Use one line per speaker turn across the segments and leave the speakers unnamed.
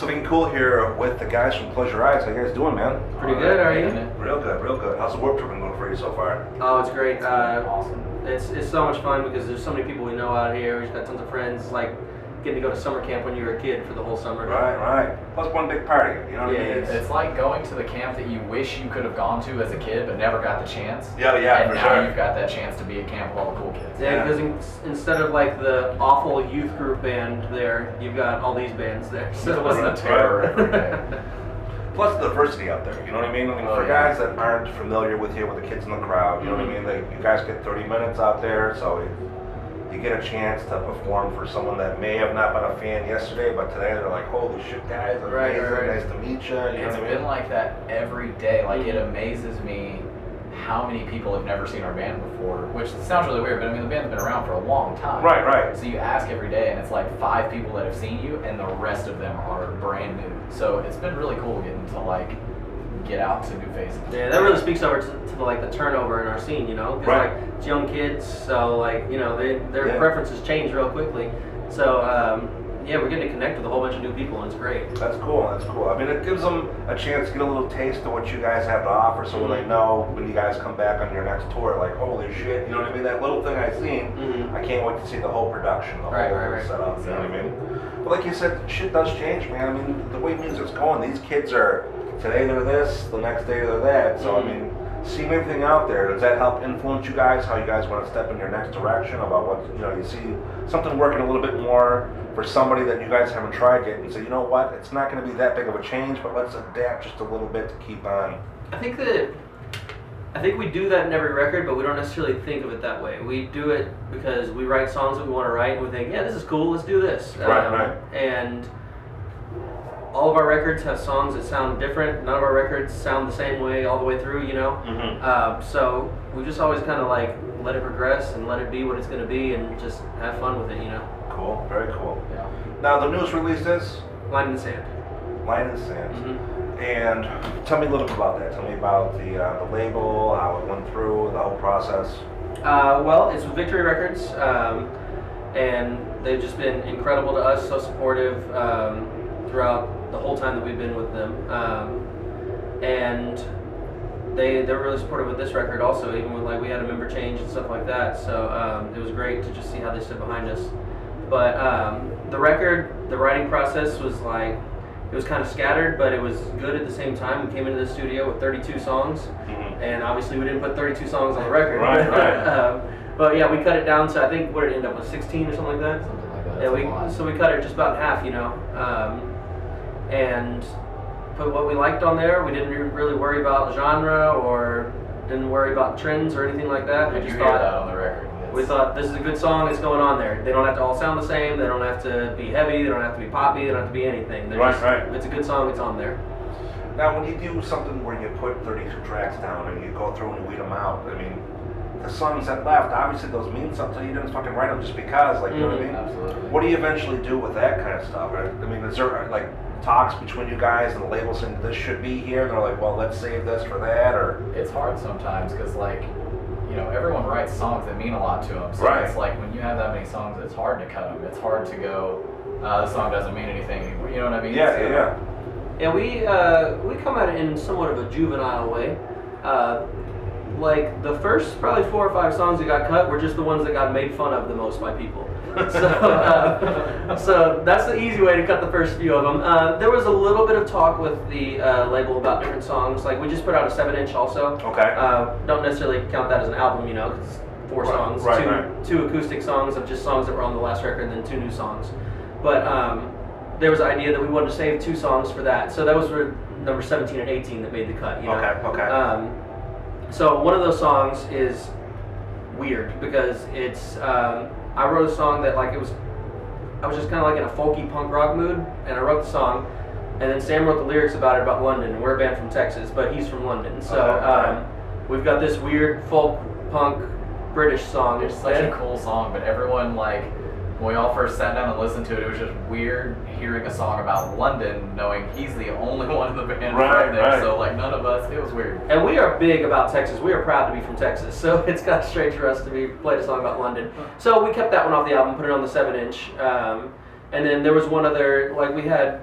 Something cool here with the guys from Close Your Eyes. How you guys doing, man?
Pretty good, how are you?
Real good, real good. How's the work trip been going for you so far?
Oh, it's great.
Awesome.
It's so much fun because there's so many people we know out here. We've got tons of friends. It's like getting to go to summer camp when you were a kid for the whole summer.
Right. Plus one big party, you know what I mean?
It's like going to the camp that you wish you could have gone to as a kid but never got the chance.
Yeah,
and
for
now
sure.
you've got that chance to be at camp with all the cool kids.
Yeah, because instead of like the awful youth group band there, you've got all these bands there.
So it wasn't a terror every day.
Plus the diversity out there, you know what I mean? For guys that aren't familiar with you, with the kids in the crowd, you know what I mean? You guys get 30 minutes out there, so you get a chance to perform for someone that may have not been a fan yesterday, but today they're like, holy shit, guys, amazing,
Right.
nice to meet you. You know
It's
what I
been
mean?
like that every day. Like, it amazes me how many people have never seen our band before, which sounds really weird, but I mean, the band's been around for a long time.
Right.
So you ask every day, and it's like 5 people that have seen you, and the rest of them are brand new. So it's been really cool getting to, like, get out to new faces.
Yeah, that really speaks over to the turnover in our scene, you know? 'Cause,
Right.
like, it's young kids, so, like, you know, their
Yeah.
preferences change real quickly. So, yeah, we're getting to connect with a whole bunch of new people, and it's great.
That's cool. I mean, it gives them a chance to get a little taste of what you guys have to offer, so when they know when you guys come back on your next tour, like, holy shit, you know what I mean? That little thing I seen, I can't wait to see the whole production, the whole
Right.
setup, you know what I mean? But like you said, shit does change, man. I mean, the way music's going, these kids are, today they're this, the next day they're that, so I mean, seeing everything out there, does that help influence you guys, how you guys want to step in your next direction, about what, you know, you see something working a little bit more for somebody that you guys haven't tried yet, and say, you know what, it's not going to be that big of a change, but let's adapt just a little bit to keep on.
I think we do that in every record, but we don't necessarily think of it that way. We do it because we write songs that we want to write, and we think, yeah, this is cool, let's do this.
Right.
And all of our records have songs that sound different. None of our records sound the same way all the way through, you know? So we just always kind of like let it progress and let it be what it's going to be and just have fun with it, you know?
Cool, very cool.
Yeah.
Now, the newest release is
Line in the Sand.
Line in the Sand. And tell me a little bit about that. Tell me about the label, how it went through, the whole process.
Well, it's with Victory Records, and they've just been incredible to us, so supportive throughout the whole time that we've been with them. And they're really supportive with this record also, even when like we had a member change and stuff like that. So it was great to just see how they stood behind us. But the writing process was like, it was kind of scattered, but it was good at the same time. We came into the studio with 32 songs, and obviously we didn't put 32 songs on the record.
Right.
But yeah, we cut it down to, I think, what did it end up with, 16 or something like that?
Something like that.
Yeah, so we cut it just about in half, you know, and put what we liked on there. We didn't really worry about genre or didn't worry about trends or anything like that.
Did you hear that on the record?
We thought, this is a good song, it's going on there. They don't have to all sound the same, they don't have to be heavy, they don't have to be poppy, they don't have to be anything.
Right.
If it's a good song, it's on there.
Now, when you do something where you put 32 tracks down and you go through and you weed them out, I mean, the songs that left, obviously those mean something. You didn't fucking write them just because, like, you know what I mean?
Absolutely.
What do you eventually do with that kind of stuff? I mean, is there, like, talks between you guys and the label saying this should be here, and they're like, well, let's save this for that, or?
It's hard sometimes because, like, you know, everyone writes songs that mean a lot to them. So it's like when you have that many songs, it's hard to cut them. It's hard to go, this song doesn't mean anything anymore. You know what I mean?
Yeah.
Yeah, we come at it in somewhat of a juvenile way. Like the first probably 4 or 5 songs that got cut were just the ones that got made fun of the most by people. So that's the easy way to cut the first few of them. There was a little bit of talk with the label about different songs. Like we just put out a 7-inch also.
Okay.
Don't necessarily count that as an album, you know, because it's 4 songs, two acoustic songs of just songs that were on the last record, and then 2 new songs. But there was an idea that we wanted to save 2 songs for that. So that was for number 17 and 18 that made the cut. You know?
Okay.
So one of those songs is weird because it's I wrote a song that like I was just kind of like in a folky punk rock mood, and I wrote the song, and then Sam wrote the lyrics about London, and we're a band from Texas, but he's from London. So we've got this weird folk punk British song.
It's such a cool song, but everyone, like, when we all first sat down and listened to it, it was just weird hearing a song about London, knowing he's the only one in the band from there. So, like, none of us, it was weird.
And we are big about Texas. We are proud to be from Texas, so it's kind of strange for us to be played a song about London. So we kept that one off the album, put it on the 7-inch. And then there was one other, like, we had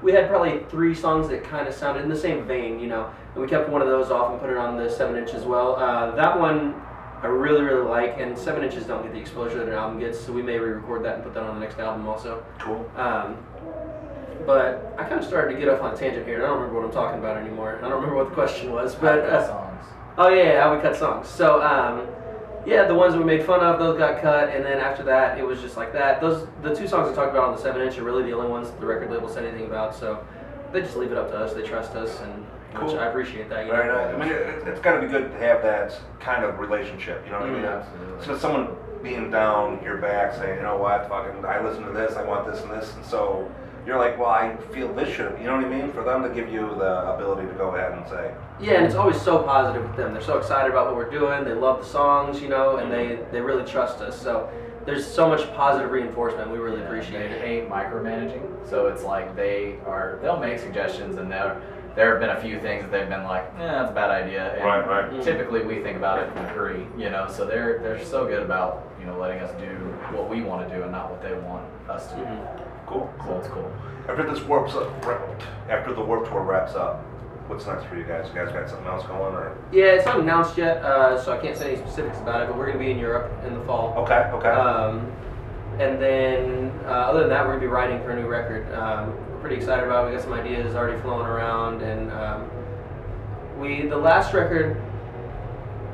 we had probably 3 songs that kind of sounded in the same vein, you know, and we kept one of those off and put it on the 7-inch as well. That one I really, really like, and 7 inches don't get the exposure that an album gets, so we may re-record that and put that on the next album also.
Cool.
But I kind of started to get off on a tangent here, and I don't remember what I'm talking about anymore. I don't remember what the question was, but
songs.
oh yeah, how we cut songs. So yeah, the ones that we made fun of, those got cut, and then after that, it was just like that. The 2 songs I talked about on the 7-inch are really the only ones that the record label said anything about, so they just leave it up to us. They trust us, and
Cool.
which I appreciate that. You
Very
know?
nice. I mean, it's got to be good to have that kind of relationship. You know what I mean?
Absolutely.
So someone being down your back saying, you know what, fucking, I listen to this, I want this and this, and so you're like, well, I feel this should, you know what I mean? For them to give you the ability to go ahead and say,
Yeah, and it's always so positive with them. They're so excited about what we're doing. They love the songs, you know, and they really trust us. So there's so much positive reinforcement. We really appreciate
They
it.
hate micromanaging, so it's like they'll make suggestions, and there have been a few things that they've been like, that's a bad idea. And
right.
typically we think about it and agree, you know, so they're so good about, you know, letting us do what we want to do and not what they want us to do.
Cool.
So it's cool.
After the Warped Tour wraps up, what's next for you guys? You guys got something else going, or?
Yeah, it's not announced yet, so I can't say any specifics about it, but we're going to be in Europe in the fall.
Okay.
And then, other than that, we're going to be writing for a new record. We're pretty excited about it. We got some ideas already flowing around, and the last record,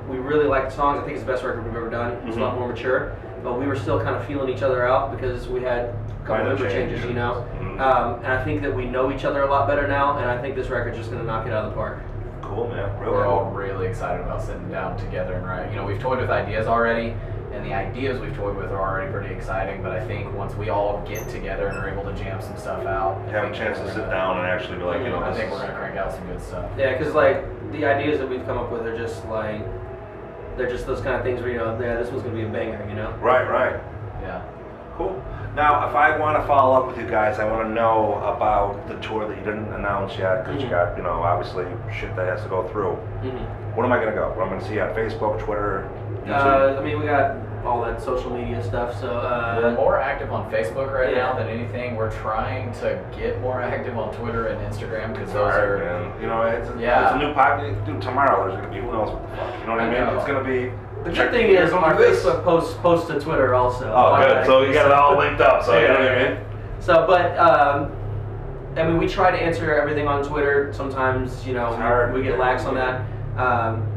we really liked the songs. I think it's the best record we've ever done. It's a lot more mature, but we were still kind of feeling each other out because we had a couple
Minor
member changes, you know. And I think that we know each other a lot better now, and I think this record's just going to knock it out of the park.
Cool, man. Really
We're all
cool.
really excited about sitting down together and writing. You know, we've toyed with ideas already, and the ideas we've toyed with are already pretty exciting, but I think once we all get together and are able to jam some stuff out,
Have a chance to sit down and actually be like, you know,
I
this
think
is-
we're going to crank out some good stuff.
Yeah, because like the ideas that we've come up with are just like, they're just those kind of things where, you know, yeah, this one's going to be a banger, you know?
Right.
Yeah.
Cool. Now, if I want to follow up with you guys, I want to know about the tour that you didn't announce yet, because you got, you know, obviously shit that has to go through. When am I going to go? What am I going to see on Facebook, Twitter, YouTube?
I mean, we got all that social media stuff, so
We're more active on Facebook right
yeah.
now than anything. We're trying to get more active on Twitter and Instagram because those
Alright,
are.
man. You know, it's
Yeah.
a new podcast. Dude, tomorrow there's going to be, who knows what the fuck. You know what I
I
mean?
know.
It's going to be.
the good thing is our Facebook posts to Twitter also.
Oh, good. So you got it all linked up, so you know what I mean?
So, but I mean, we try to answer everything on Twitter. Sometimes, you know,
It's hard.
we get lax on that.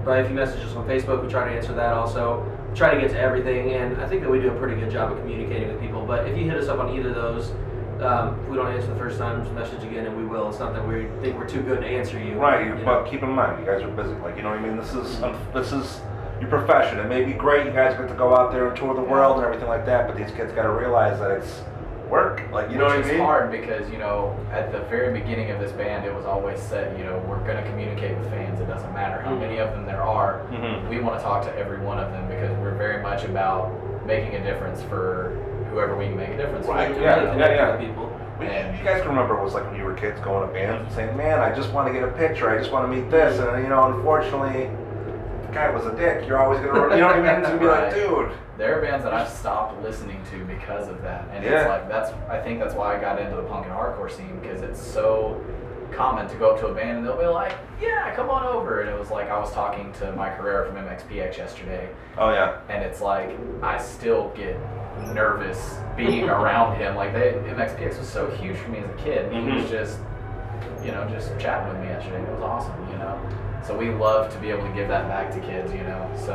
But if you message us on Facebook, we try to answer that also. Try to get to everything, and I think that we do a pretty good job of communicating with people. But if you hit us up on either of those, if we don't answer the first time, just message again, and we will. It's not that we think we're too good to answer you.
Right,
you know?
but keep in mind, you guys are busy. Like, you know what I mean? This is your profession. It may be great, you guys get to go out there and tour the world and everything like that, but these kids got to realize that it's work. Like, you know what I
Which is
mean?
hard because, you know, at the very beginning of this band, it was always said, you know, we're going to communicate with fans. It doesn't matter how many of them there are.
Mhm.
We want to talk to every one of them because we're very much about making a difference for whoever we can make a difference
Right,
for.
yeah,
Really connect
yeah.
with people.
You guys can remember what it was like when you were kids going to bands and saying, man, I just want to get a picture, I just want to meet this, and you know, unfortunately, the guy was a dick, you're always going to, you know what I mean? It's going to be like,
Right.
dude.
There are bands that I've stopped listening to because of that, and
Yeah.
it's like I think that's why I got into the punk and hardcore scene because it's so common to go up to a band and they'll be like, "Yeah, come on over," and it was like I was talking to Mike Herrera from MXPX yesterday,
Oh, yeah.
and it's like I still get nervous being around him. Like MXPX was so huge for me as a kid, and he was just, you know, just chatting with me yesterday. It was awesome, you know. So we love to be able to give that back to kids, you know. So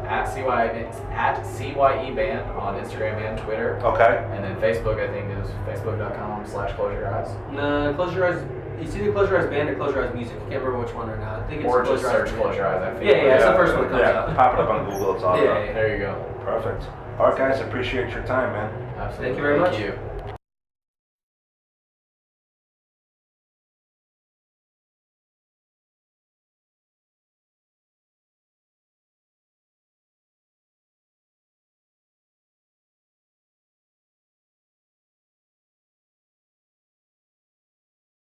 at CYE Band on Instagram and Twitter.
Okay.
And then Facebook, I think, is facebook.com/Close Your Eyes.
No, Close Your Eyes. It's either Close Your Eyes Band or Close Your Eyes Music. I can't remember which one right now. I think it's
Or
Close
just
Your Eyes
search
Band.
Close Your Eyes. I think.
Yeah, it's the first one that comes
Yeah,
up.
pop it up on Google, it's all
Yeah,
up.
yeah.
There you go.
Perfect. All right, guys, appreciate your time, man.
Absolutely.
Thank you very much.
Thank you.